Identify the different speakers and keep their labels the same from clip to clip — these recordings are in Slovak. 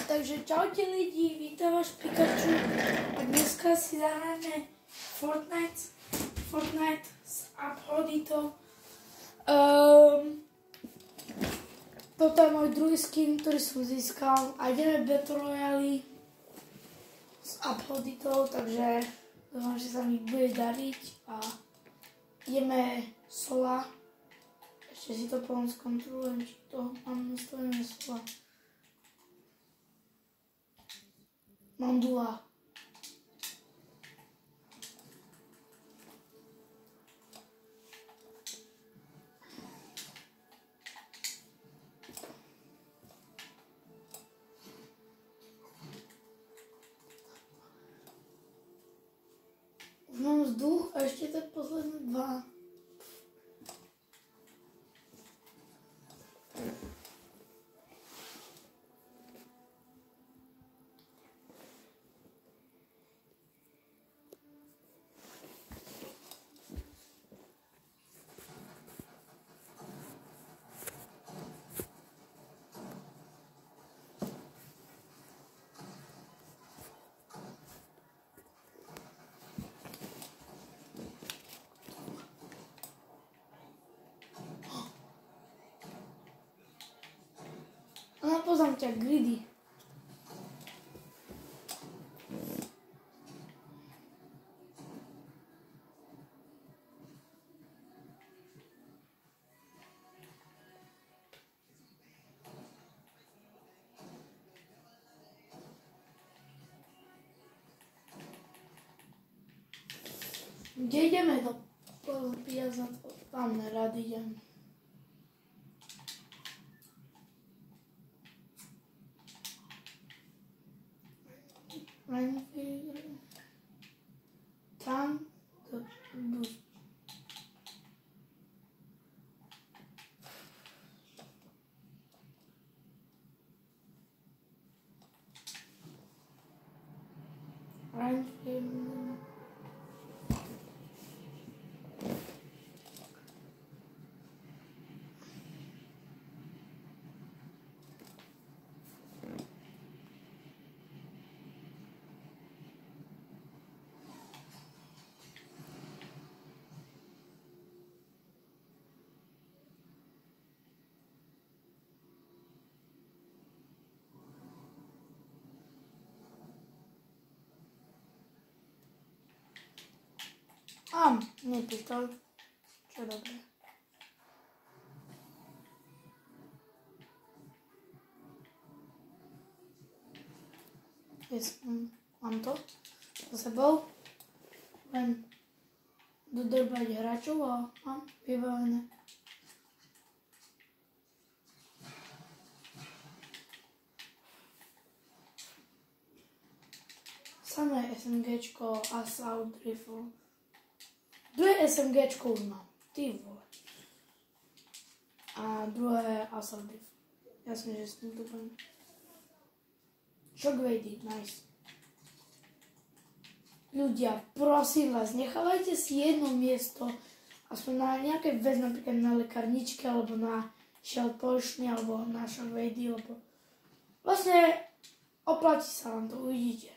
Speaker 1: Takže čaute lidi, vítam vás Pikachu a dneska si zahráme Fortnite s uploaditou. Toto je môj druhý skin, ktorý som získal a ideme Battle Royale s uploaditou, takže dúfam, že sa mi bude dariť a ideme sola. Ešte si to potom skontrolujem, či to mám nastavené sola. Mám dula. Už mám vzduch a ešte tak posledné dva. Poznám ťa, Greedy. Kde ideme do Piazza? Tam nerad idem. Tam to jdu. Nie pistol. Čo dobre. Mám to za sebou. Len dodrbať hráčov a mám vybavené. Samé SMGčko a Assault Rifle. Dve SMGčko už mám, ty vole. A druhé Assault Rifle. Jasne, že s tým to poviem. Shockwave, nice. Ľudia, prosím vás, nechávajte si jedno miesto, aspoň na nejaké vec, napríklad na lekárničke, alebo na Shell Potion, alebo na Shockwave, lebo vlastne oplatí sa vám to, uvidíte.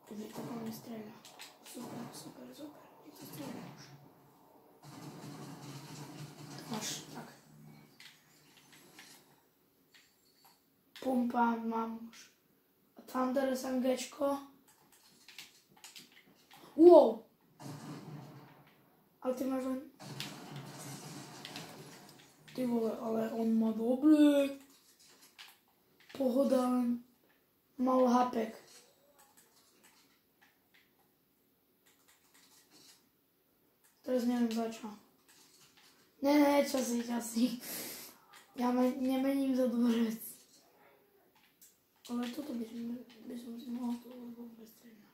Speaker 1: Už je to veľmi strieľa. Super. Je to strieľa už. Máš, tak. Pumpa mám už. A Thunder SMGčko. Wow! Ale ty máš len... Ty vole, ale on má dobre. Pohoda len. Mal hapek. Teraz neviem za čo. Ne, časy. Ja nemením za dobrú vec. Ale toto by som si mohol to dobre strieľať.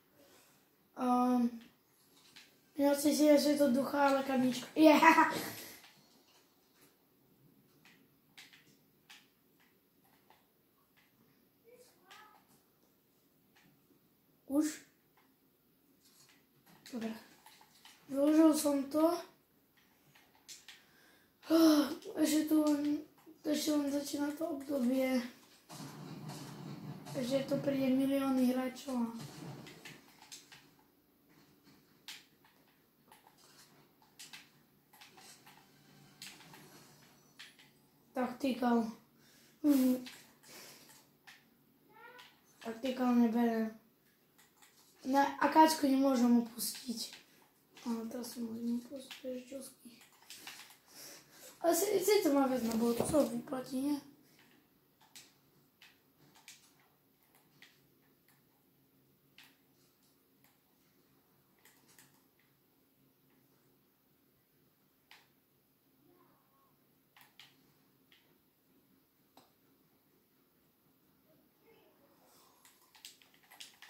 Speaker 1: Nechci si, že je to duchá lekárnička. Yeah! Už? Dobre. Vyložil som to. Ešte len začína to obdobie. že to príde milióny hráčov. Taktikal. Taktikal neberiem. Na akáčku nemôžem opustiť. Ale teraz si môžem opustiť čosky. Ale si to má vec na bodu, co vyplatí, nie?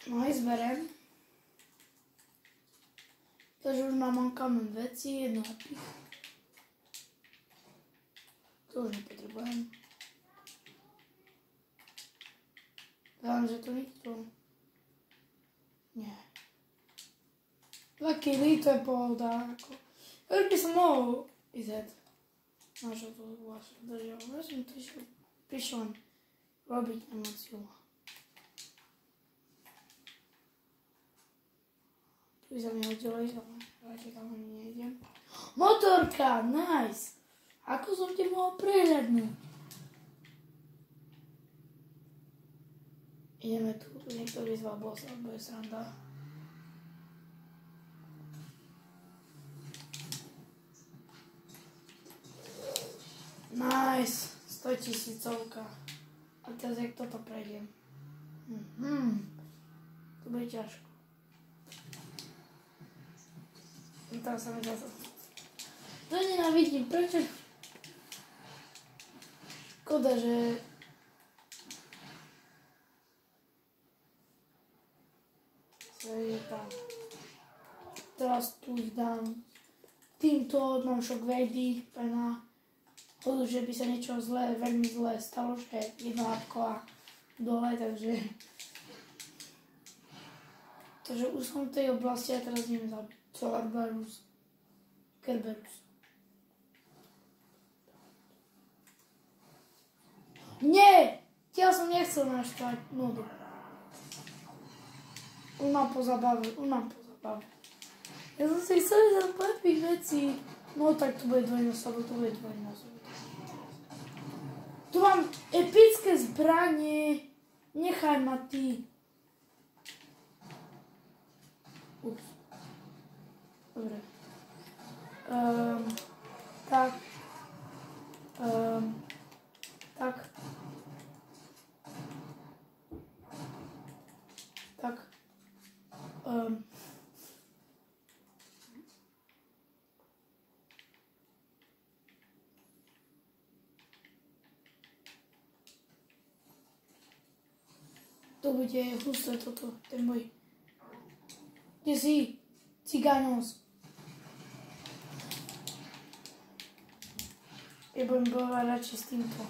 Speaker 1: No aj zberem. Takže už namánkame veci, jedno apy. To už nepotrebujem. Dám, že to nikto. Nie. 2 kg to je pohoda. Už by som mohol ísť. No čo to vlastne držal. Ja som to prišiel robiť emóciu. Tu sa mi hodilo ísť, ale tam ani nejdem. Motorka, nice! Ako som ti mohol prehľadnúť? Ideme tu, niekto vyzval bossa, bude sranda. Nice, 100 000. A teraz jak toto prejdem. To bude ťažko. Tam sa mi zase... To nenávidím, prečo? Škoda, že... Co je tam? Teraz tu ich dám. Týmto mám shockwavey, na hodu, že by sa niečo zlé, veľmi zlé stalo, že jedno apko a dole, takže... Takže už som v tej oblasti a teraz idem zabiť. Cerberus. Kerberus. Nie! Ja som nechcel naštvať. No dobre. Už mám po zabave. Ja som si chcel ísť po epic veci. No tak to bude dvojnásobok, Tu mám epické zbranie. Nechaj ma ty. Ups. Dobre. Tak. Tak. Tak. To bude husté toto, ten boj. Kde si? Cigános. Ja budem bojovať radšej s týmto.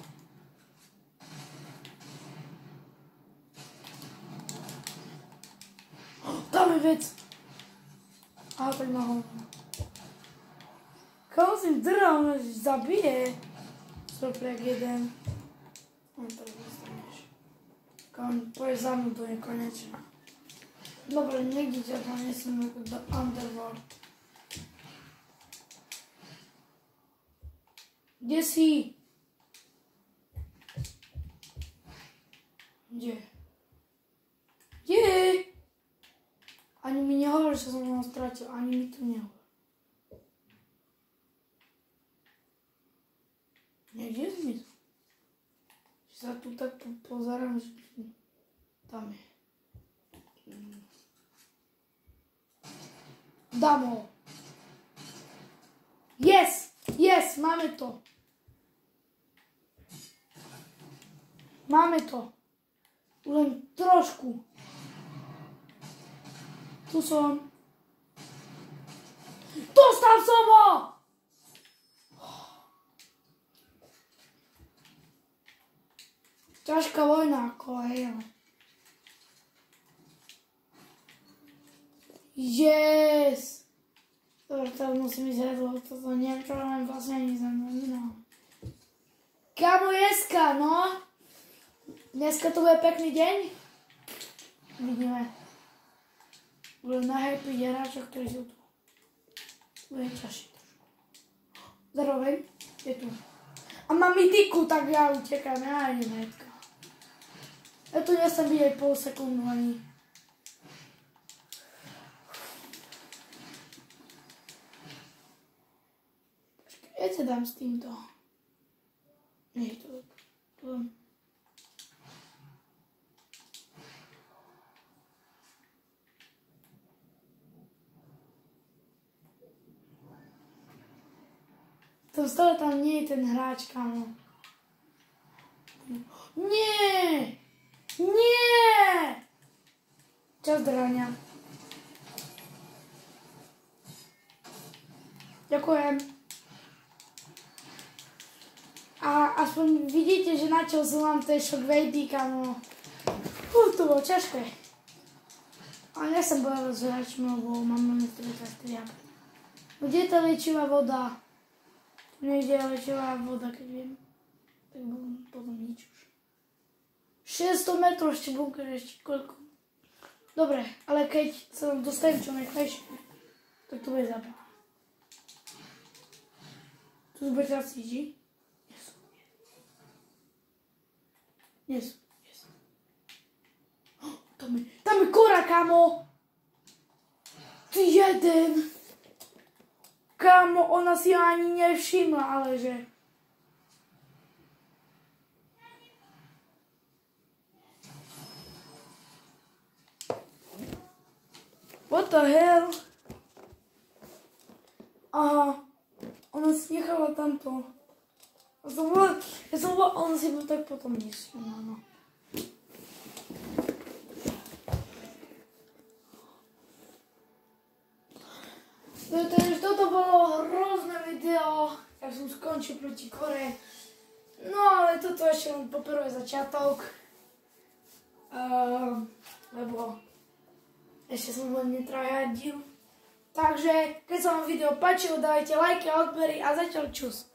Speaker 1: Tam je vec! Aha, tak na hovno. Kam si drhal, že zabije? Sopriak jeden. On to dostaneš. Kam pôjde za mnou do nekonečna. Dobre, niekde ťa tam nesem do Underworld. Kde si? Kde? Kde? Ani mi nehovor, že som ho stratil. Ani mi to nehovor. Niekde zmizol? Že sa tu tak pozerám, že tam je. Dám ho. Yes! Yes! Máme to. Máme to. Len trošku. Tu som. Dostal som ho! Ťažká vojna, ako hej. Yes! Dobre, teraz musím ísť hľadať, toto neviem, čo mám vlastne ani znamená. Kamo jeska, no? Dneska to bude pekný deň. Vidíme. Bude na happy hráčov, ktorí sú tu. Bude ťažšie trošku. Zároveň je tu. A mám mytiku, tak ja utekám, ja idem hetka. Ja tu nesem byť aj pol sekundu ani. Ja sa dám s týmto. Nie, to to stále tam nie je ten hráč, kámo. Nie! Nie! Čas drania. Ďakujem. A aspoň vidíte, že na čo som vám tej shockwavey, kámo. To bolo ťažké. Ale ja som bojoval s hráčmi, lebo mám niektoré striap. Kde je tá liečivá voda? Tu nejde liečivá voda, keď viem. Tak potom nič už. 600 metrov ešte bunker, ešte koľko. Dobre, ale keď sa dostanem čo najkrajšie, tak to bude zábava. Tu bude teraz CG. Nie sú. Tam je kora, kámo! Ty jeden! Kámo, ona si ho ani nevšimla, ale že... What the hell? Aha, ona si nechala tamto. Ja som bola, ona si tak potom nesmela, no. Takže toto bolo hrozné video, tak som skončil proti Kore. No ale toto ešte len poprvé začiatok. Lebo ešte som len netryhardil. Takže keď sa vám video páčilo, dajte lajky a odbery a zatiaľ čus.